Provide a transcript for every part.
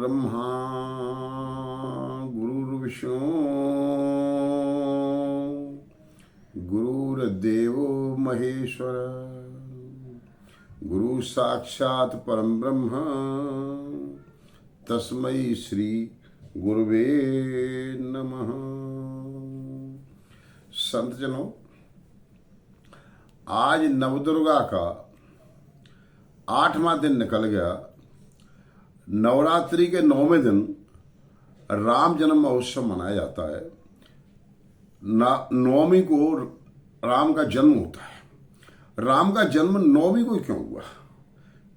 ब्रह्मा गुरुर्विष्णु गुरुर्देवो महेश्वर गुरु साक्षात परम ब्रह्म तस्मै श्री गुरुवे नमः। संत जनों, आज नवदुर्गा का 8वां दिन निकल गया। नवरात्रि के 9वें दिन राम जन्म महोत्सव मनाया जाता है। नवमी को राम का जन्म होता है। राम का जन्म 9वीं को क्यों हुआ?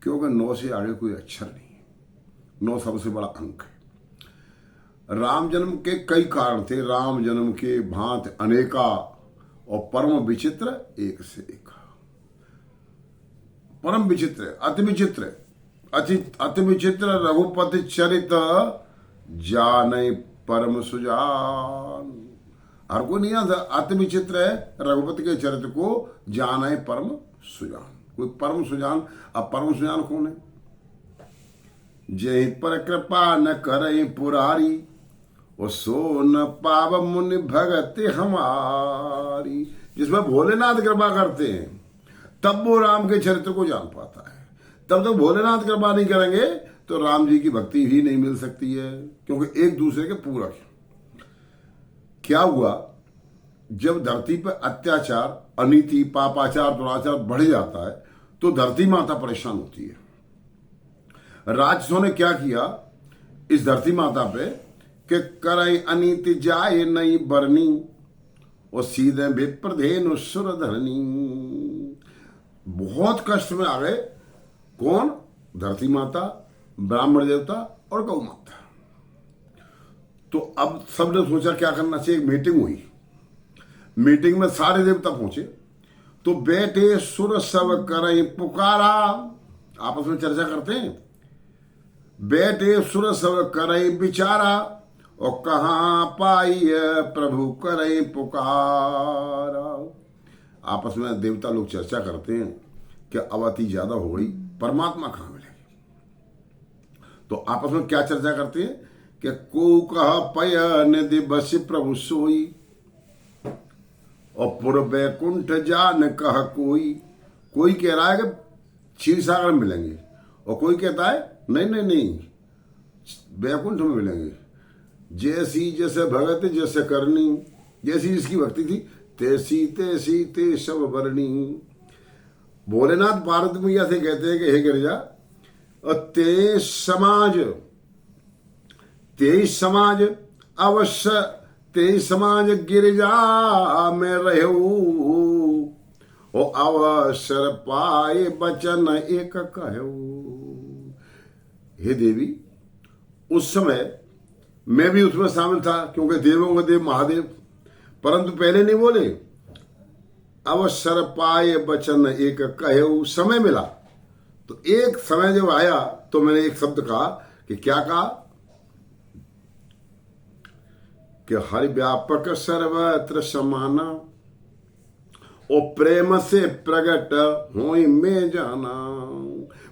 क्योंकि 9 से आगे कोई अक्षर नहीं है। 9 सबसे बड़ा अंक है। राम जन्म के कई कारण थे। राम जन्म के भांति अनेका और परम विचित्र एक से एक। परम विचित्र, अति विचित्र, अति विचित्र रघुपति चरित जाने परम सुजान। हर को नहीं आता। अति विचित्र है रघुपति के चरित्र को जाने परम सुजान। कोई परम सुजान। अब परम सुजान कौन है? जय पर कृपा न करे पुरारी और सो न पाव मुनि भगत हमारी। जिसमें भोलेनाथ कृपा करते हैं तब वो राम के चरित्र को जान पाता है। तब तक भोलेनाथ कृपा नहीं करेंगे तो राम जी की भक्ति भी नहीं मिल सकती है, क्योंकि एक दूसरे के पूरक है। क्या हुआ? जब धरती पर अत्याचार, अनीति, पापाचार, दुराचार बढ़ जाता है तो धरती माता परेशान होती है। राक्षसों ने क्या किया इस धरती माता पे कि करई अनीति जाए नहीं बरनी और सीधे विप्रधेनु सुर धरनी। बहुत कष्ट में आ गए। कौन? धरती माता, ब्राह्मण देवता और गौ माता। तो अब सबने सोचा क्या करना चाहिए। एक मीटिंग हुई। मीटिंग में सारे देवता पहुंचे तो बैठे सुर सब करे पुकारा। आपस में चर्चा करते हैं। बैठे सुर सब करे बिचारा और कहां पाई प्रभु करे पुकारा। आपस में देवता लोग चर्चा करते हैं कि अवधि ज्यादा हो गई, परमात्मा कहां मिलेगी। तो आपस में क्या चर्चा करते हैं कि को कह पय निधि बस प्रभु सोई और पुर बैकुंठ जान कह कोई। कोई कह रहा है कि क्षीर सागर में मिलेंगे और कोई कहता है नहीं नहीं नहीं, बैकुंठ में मिलेंगे। जैसी जैसे भगत जैसे करनी, जैसी जिसकी भक्ति थी तैसी तैसी ते सब बरनी। भोलेनाथ पार्वती मैया से कहते हैं कि हे गिरिजा, और तेईस समाज अवश्य तेईस समाज गिरिजा में रहू और अवसर पाए बचन एक कहू। हे देवी, उस समय मैं भी उसमें शामिल था, क्योंकि देवों का देव महादेव। परंतु पहले नहीं बोले। अवसर पाए बचन एक कहू। समय मिला तो एक समय जब आया तो मैंने एक शब्द कहा कि क्या कहा कि हरि व्यापक सर्वत्र समाना और प्रेम से प्रकट होई में जाना।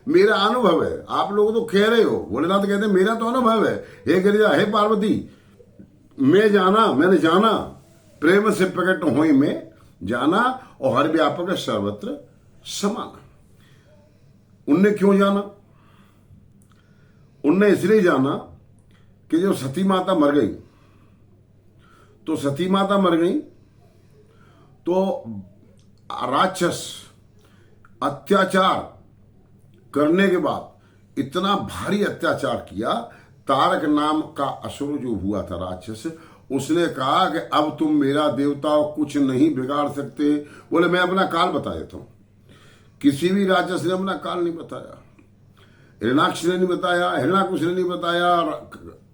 मेरा अनुभव है। आप लोग तो कह रहे हो, भोलेनाथ कहते हैं मेरा तो अनुभव है। हे गिरिजा, हे पार्वती, मैंने जाना प्रेम से प्रकट होई में जाना और हर व्यापक सर्वत्र समाना। उनने क्यों जाना? उनने इसलिए जाना कि जब सती माता मर गई तो राक्षस अत्याचार करने के बाद इतना भारी अत्याचार किया। तारक नाम का असुर जो हुआ था राक्षस, उसने कहा कि अब तुम मेरा देवता कुछ नहीं बिगाड़ सकते। बोले मैं अपना काल बता देता हूं। किसी भी राक्षस ने अपना काल नहीं बताया। हिरणाक्ष ने नहीं बताया, हिरणाकुश ने नहीं बताया,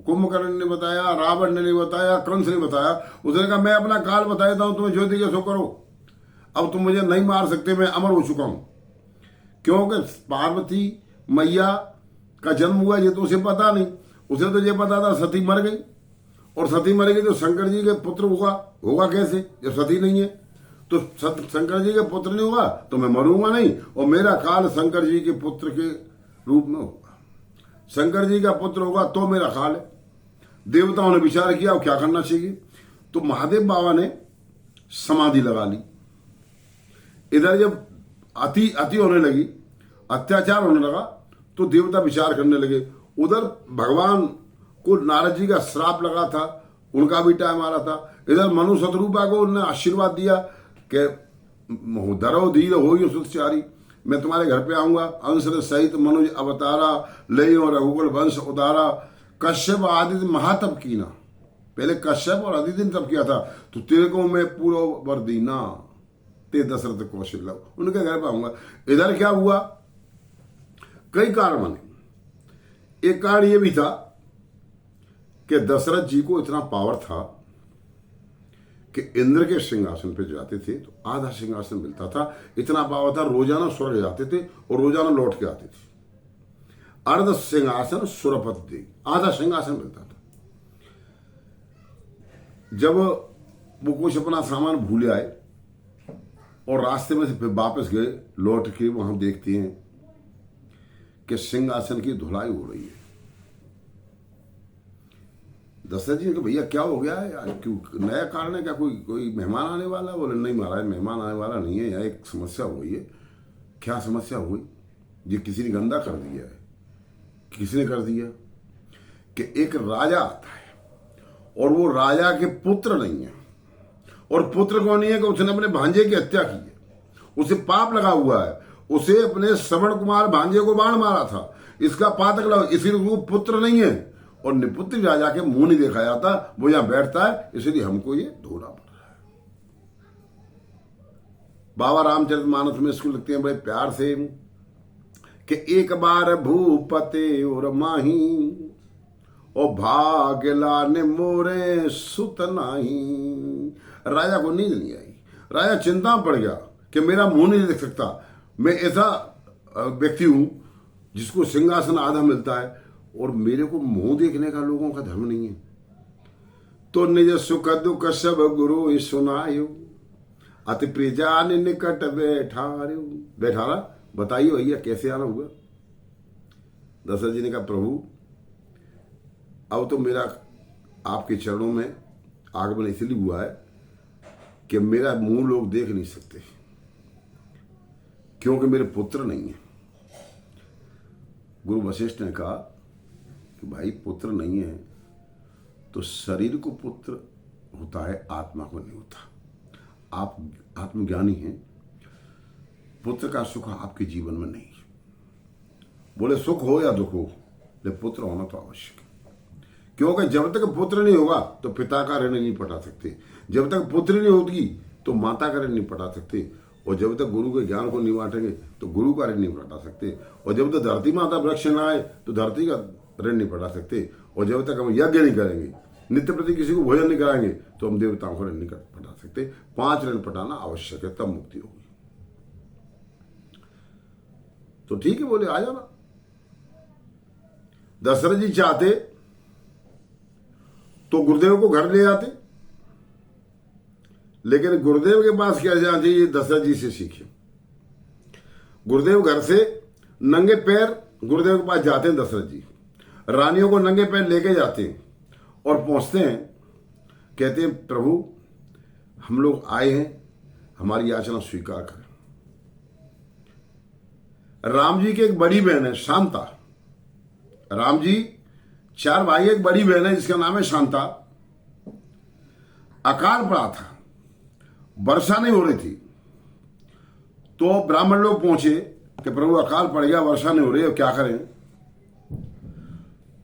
कुंभकर्ण ने बताया, रावण ने नहीं बताया, कंस ने बताया। उसने कहा मैं अपना काल बता देता हूं, तुम्हें जो दिखे सो करो। अब तुम मुझे नहीं मार सकते, मैं अमर हो चुका हूं। क्योंकि पार्वती मैया का जन्म हुआ ये तो उसे पता नहीं। उसे तो ये पता था सती मर गई, और सती मर गई तो शंकर जी के पुत्र होगा कैसे जब सती नहीं है। तो शंकर जी के पुत्र नहीं होगा तो मैं मरूंगा नहीं, और मेरा काल शंकर जी के पुत्र के रूप में होगा। शंकर जी का पुत्र होगा तो मेरा ख्याल है। देवताओं ने विचार किया और क्या करना चाहिए, तो महादेव बाबा ने समाधि लगा ली। इधर जब अति अति होने लगी, अत्याचार होने लगा, तो देवता विचार करने लगे। उधर भगवान को नारद जी का श्राप लगा था, उनका भी टाइम आ रहा था। इधर मनु शतरूपा को उन्होंने आशीर्वाद दिया कि धरो धीर हो सुचारी, मैं तुम्हारे घर पे आऊंगा, अंश सहित मनुज अवतारा, लय और रघुकुल वंश उतारा, कश्यप आदित्य महातप कीना। पहले कश्यप और आदित्य ने तप किया था, तो तेरे को मैं पूरा वर दीना, ते दशरथ कौशल, उनके घर पे आऊंगा। इधर क्या हुआ, कई कारण बने। एक कारण यह भी था कि दशरथ जी को इतना पावर था कि इंद्र के सिंहासन पे जाते थे तो आधा सिंहासन मिलता था। इतना पावर था, रोजाना स्वर्ग जाते थे और रोजाना लौट के आते थे। अर्ध सिंहासन सुरपत दे, आधा सिंहासन मिलता था। जब वो कुछ अपना सामान भूले आए और रास्ते में से फिर वापस गए, लौट के वहां देखते हैं कि सिंहासन की धुलाई हो रही है। दशरथ जी ने कहा भैया क्या हो गया है यार, क्यों, नया कारण है क्या, कोई मेहमान आने वाला? बोले नहीं महाराज, मेहमान आने वाला नहीं है, यहाँ एक समस्या हो गई है। क्या समस्या हुई? ये किसी ने गंदा कर दिया है। किसने कर दिया? कि एक राजा आता है और वो राजा के पुत्र नहीं है, और पुत्र कौन नहीं है कि उसने अपने भांजे की हत्या की है, उसे पाप लगा हुआ है, उसे अपने श्रवण कुमार भांजे को बाण मारा था, इसका पातक लगा, इसीलिए वो पुत्र नहीं है और निपुत्र राजा के मुंह नहीं देखा जाता, वो यहां बैठता है, इसलिए हमको ये ढूंढना पड़ रहा है। बाबा रामचरितमानस में इसको लिखते हैं बड़े प्यार से कि एक बार भूपते और माही और भाग्यला ने मोरे सुत नाही। राजा को नींद नहीं आई, राजा चिंता में पड़ गया कि मेरा मुंह नहीं देख सकता, मैं ऐसा व्यक्ति हूं जिसको सिंहासन आधा मिलता है और मेरे को मुंह देखने का लोगों का धर्म नहीं है। तो निज सुख दुख सब गुरु सुनायो, अति प्रियजान निकट बैठारा। बताइए भैया कैसे आना हुआ? दशरथ जी ने कहा प्रभु अब तो मेरा आपके चरणों में आगमन इसलिए हुआ है कि मेरा मुंह लोग देख नहीं सकते, क्योंकि मेरे पुत्र नहीं है। गुरु वशिष्ठ ने कहा कि भाई पुत्र नहीं है तो शरीर को पुत्र होता है, आत्मा को नहीं होता। आप आत्मज्ञानी हैं, पुत्र का सुख आपके जीवन में नहीं। बोले सुख हो या दुख हो, लेकिन पुत्र होना तो आवश्यक है, क्योंकि जब तक पुत्र नहीं होगा तो पिता का ऋण नहीं पटा सकते, जब तक पुत्री नहीं होगी तो माता का ऋण नहीं पटा सकते, और जब तक गुरु के ज्ञान को नहीं बांटेंगे तो गुरु का ऋण नहीं पटा सकते, और जब तक धरती माता वृक्ष न आए तो धरती का ऋण नहीं पटा सकते, और जब तक हम यज्ञ नहीं करेंगे, नित्य प्रति किसी को भोजन नहीं कराएंगे तो हम देवताओं को ऋण नहीं पटा सकते। 5 ऋण पटाना आवश्यक है, तब मुक्ति होगी। तो ठीक है, बोले आ जाना। दशरथ जी चाहते तो गुरुदेव को घर ले आते, लेकिन गुरुदेव के पास क्या जाना चाहिए, दशरथ जी से सीखे। गुरुदेव घर से नंगे पैर गुरुदेव के पास जाते हैं दशरथ जी, रानियों को नंगे पैर लेके जाते हैं और पहुंचते हैं, कहते हैं प्रभु हम लोग आए हैं, हमारी याचना स्वीकार करें। राम जी की एक बड़ी बहन है शांता, राम जी 4 भाई, एक बड़ी बहन है जिसका नाम है शांता। अकाल पड़ा था, वर्षा नहीं हो रही थी, तो ब्राह्मण लोग पहुंचे कि प्रभु अकाल पड़ गया, वर्षा नहीं हो रही है, क्या करें?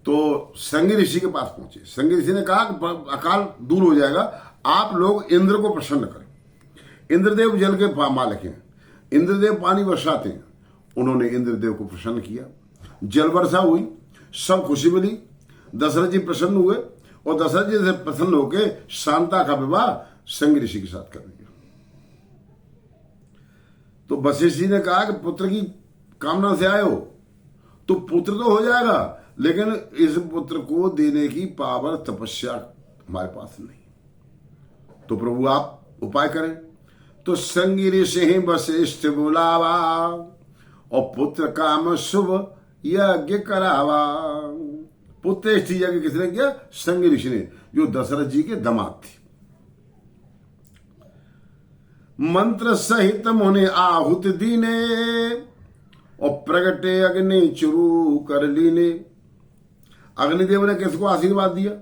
तो संगी ऋषि के पास पहुंचे। संगी ऋषि ने कहा कि अकाल दूर हो जाएगा, आप लोग इंद्र को प्रसन्न करें। इंद्रदेव जल के मालिक हैं, इंद्रदेव पानी बरसाते हैं। उन्होंने इंद्रदेव को प्रसन्न किया, जल वर्षा हुई, सब खुशी मिली, दशरथ जी प्रसन्न हुए और दशरथ जी से प्रसन्न होकर शांता का विवाह संगी ऋषि के साथ कर दिया। तो वशिष्ठ जी ने कहा कि पुत्र की कामना से आए हो तो पुत्र तो हो जाएगा, लेकिन इस पुत्र को देने की पावर तपस्या हमारे पास नहीं, तो प्रभु आप उपाय करें। तो संगी ऋषि वशिष्ठ बुलावा और पुत्र काम शुभ यज्ञ करावा। पुत्रेष्टि यज्ञ किसने किया? संग ऋषि ने, जो दशरथ जी के दामाद थे। मंत्र सहित मुनि आहुति दीने, और प्रगटे अग्नि चुरु कर लीने। अग्निदेव ने किसको आशीर्वाद दिया?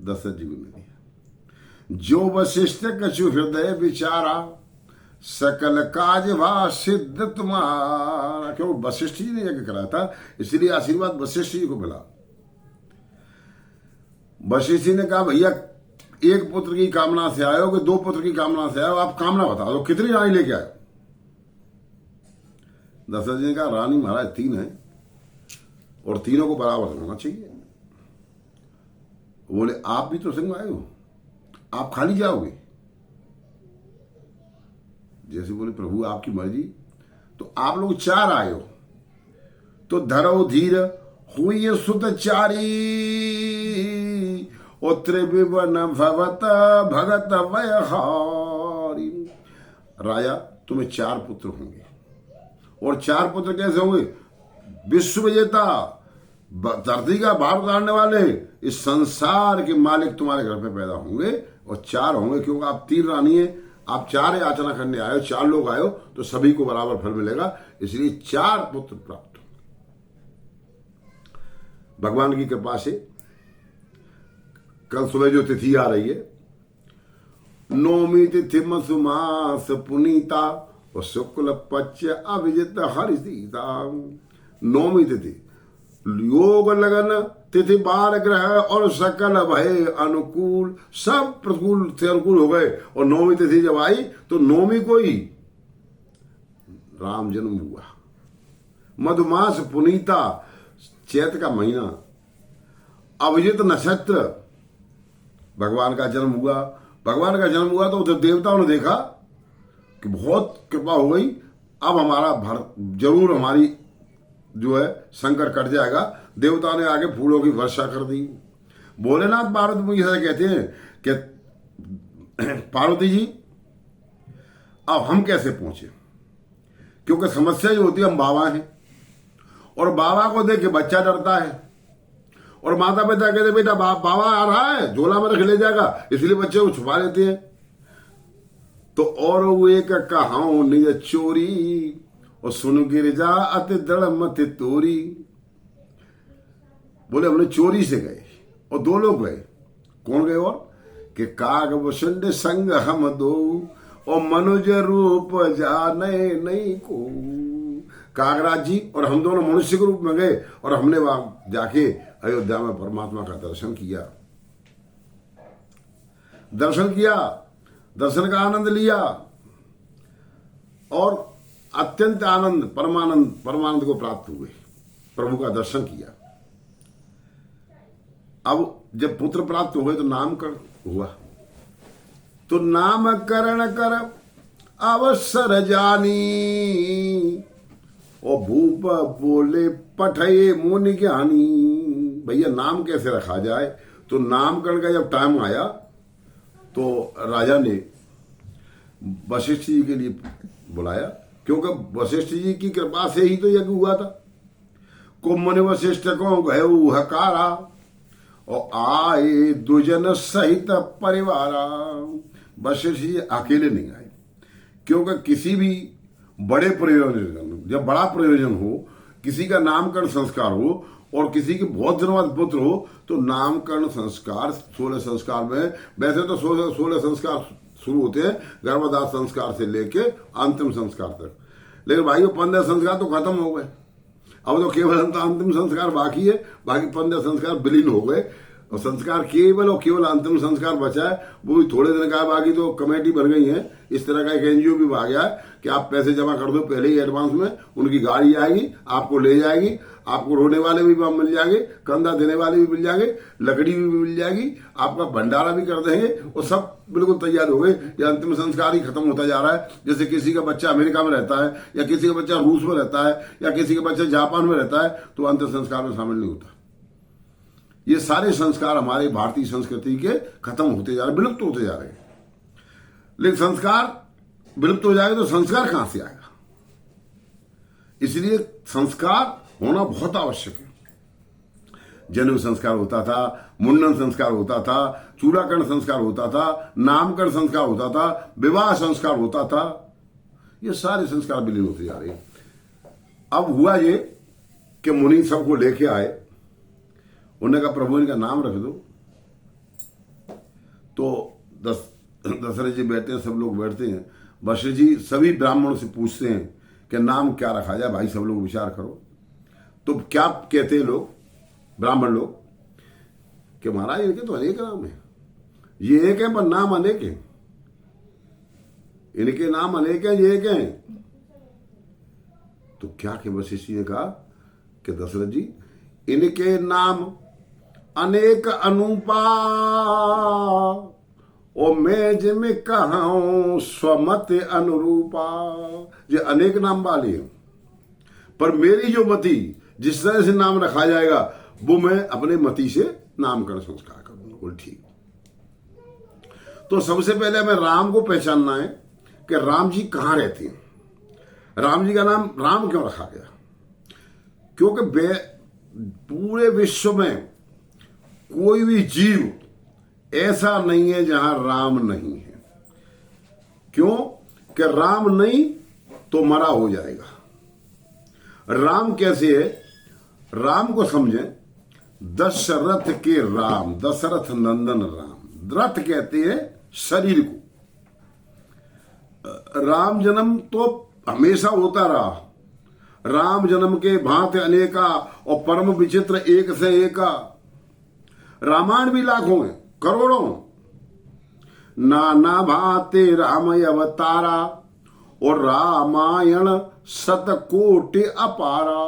दशरथ जी को ने दिया। जो वशिष्ठ कछु हृदय विचारा, सकल काज भा सिद्ध तुम्हारा। क्यों? वशिष्ठ जी ने यज्ञ कराया था, इसलिए आशीर्वाद वशिष्ठ जी को मिला। वशिष्ठ जी ने कहा, भैया एक पुत्र की कामना से आए हो कि 2 पुत्र की कामना से आए हो? आप कामना बता दो, कितनी रानी लेके आए? दशरथ जी ने कहा, रानी महाराज 3 है, और तीनों को बराबर होना चाहिए। बोले, आप भी तो संग आए हो, आप खाली जाओगे? जैसे बोले, प्रभु आपकी मर्जी। तो आप लोग 4 आए हो, तो धरो धीर हुई सुतचारी, और त्रिविवन भवत भगत वयहारी। राजा, तुम्हें 4 पुत्र होंगे, और 4 पुत्र कैसे होंगे? विश्व विजेता, धरती का भार उतारने वाले, इस संसार के मालिक तुम्हारे घर पे पैदा होंगे, और 4 होंगे, क्योंकि आप 3 रानी है, आप 4 याचना करने आए हो, 4 लोग आए हो, तो सभी को बराबर फल मिलेगा, इसलिए 4 पुत्र प्राप्त हो। भगवान की कृपा से कल सुबह जो तिथि आ रही है, नौमी तिथि मसुमास पुनीता, और शुक्ल पक्ष अभिजित हरिसीता। नौमी तिथि योग लगन तिथि 12 ग्रह और सकल भय अनुकूल, सब प्रतिकूल से अनुकूल हो गए। और नौमी तिथि जब आई तो नौमी को ही राम जन्म हुआ। मधुमास पुनीता, चैत का महीना, अभिजित नक्षत्र, भगवान का जन्म हुआ। भगवान का जन्म हुआ तो उधर देवताओं ने देखा कि बहुत कृपा हो गई, अब हमारा भारत जरूर हमारी जो है संकट कट जाएगा। देवताओं ने आगे फूलों की वर्षा कर दी। भोलेनाथ पार्वती मुझे ऐसा कहते हैं कि पार्वती जी अब हम कैसे पहुंचे, क्योंकि समस्या ये होती है, हम बाबा हैं, और बाबा को देख के बच्चा डरता है, और माता पिता कहते बेटा बाबा आ रहा है, झोला में रख ले जाएगा, इसलिए बच्चे को छुपा लेते हैं। तो और वो एक कहां निज चोरी, और सुन गिरजा अति दृढ़ मति तोरी। बोले हमने चोरी से गए, और 2 लोग गए। कौन गए? और कि काग वसुंड संग हम 2, और मनुज रूप जाने नहीं को। कागराज जी और हम दोनों मनुष्य के रूप में गए, और हमने वहां जाके अयोध्या में परमात्मा का दर्शन किया। दर्शन का आनंद लिया, और अत्यंत आनंद परमानंद को प्राप्त हुए, प्रभु का दर्शन किया। अब जब पुत्र प्राप्त हुए तो नामकरण हुआ। तो नामकरण कर अवसर जानी, और भूप बोले पठये मुनि ज्ञानी। भैया नाम कैसे रखा जाए? तो नामकरण का जब टाइम आया तो राजा ने वशिष्ठ जी के लिए बुलाया, क्योंकि वशिष्ठ जी की कृपा से ही तो यज्ञ हुआ था। को मुनि वशिष्ठ को गए हकारा, और आए दुजन सहित परिवारा। वशिष्ठ जी अकेले नहीं आए, क्योंकि किसी भी बड़े प्रयोजन, जब बड़ा प्रयोजन हो, किसी का नामकरण संस्कार हो, और किसी के बहुत दिनों बाद पुत्र हो, तो नामकरण संस्कार 16 संस्कार में, वैसे तो 16 संस्कार शुरू होते हैं गर्भदान संस्कार से लेके अंतिम संस्कार तक, लेकिन भाई वो 15 संस्कार तो खत्म हो गए। अब तो केवल अंतिम संस्कार बाकी है, बाकी 15 संस्कार विलीन हो गए, और संस्कार केवल और केवल अंतिम संस्कार बचा है, वो भी थोड़े दिन का। बाकी तो कमेटी बन गई है, इस तरह का एक एनजीओ भी आ गया है कि आप पैसे जमा कर दो पहले ही एडवांस में, उनकी गाड़ी आएगी, आपको ले जाएगी, आपको रोने वाले भी मिल जाएंगे, कंधा देने वाले भी मिल जाएंगे, लकड़ी भी मिल जाएगी, आपका भंडारा भी कर देंगे, और सब बिल्कुल तैयार हो गए। ये अंतिम संस्कार ही खत्म होता जा रहा है। जैसे किसी का बच्चा अमेरिका में रहता है, या किसी का बच्चा रूस में रहता है, या किसी का बच्चा जापान में रहता है, तो अंतिम संस्कार में शामिल नहीं होता। ये सारे संस्कार हमारे भारतीय संस्कृति के खत्म होते जा रहे, विलुप्त होते जा रहे हैं। लेकिन संस्कार विलुप्त हो जाएगा तो संस्कार कहां से आएगा? इसलिए संस्कार होना बहुत आवश्यक है। जन्म संस्कार होता था, मुंडन संस्कार होता था, चूड़ाकरण संस्कार होता था, नामकरण संस्कार होता था, विवाह संस्कार होता था। ये सारे संस्कार विलीन होते जा रहे हैं। अब हुआ ये कि मुनि सबको लेके आए, उन्होंने कहा प्रभु इनका नाम रख दो। तो दशरथ जी बैठते हैं, सब लोग बैठते हैं। वशिष्ठ जी सभी ब्राह्मणों से पूछते हैं कि नाम क्या रखा जाए, भाई सब लोग विचार करो। तो क्या कहते हैं लोग, ब्राह्मण लोग, कि महाराज इनके तो अनेक नाम है, ये एक है पर नाम अनेक है, इनके नाम अनेक हैं, ये एक हैं। तो क्या कि वशिष्ठ जी ने कहा कि दशरथ जी इनके नाम अनेक अनुपा, ओ मैं जिमे कहूं स्वमत अनुरूपा। ये अनेक नाम वाले हैं, पर मेरी जो मति जिस तरह से नाम रखा जाएगा वो मैं अपने मति से नामकरण संस्कार करूंगा। बोल ठीक। तो सबसे पहले हमें राम को पहचानना है कि राम जी कहां रहते हैं। राम जी का नाम राम क्यों रखा गया? क्योंकि पूरे विश्व में कोई भी जीव ऐसा नहीं है जहां राम नहीं है। क्यों? कि राम नहीं तो मरा हो जाएगा। राम कैसे है? राम को समझें, दशरथ के राम, दशरथ नंदन राम। रथ कहते हैं शरीर को। राम जन्म तो हमेशा होता रहा। राम जन्म के भांति अनेका और परम विचित्र एक से एका। रामायण भी लाखों हैं, करोड़ों। नाना भांति राम अवतारा और रामायण शतकोटि अपारा।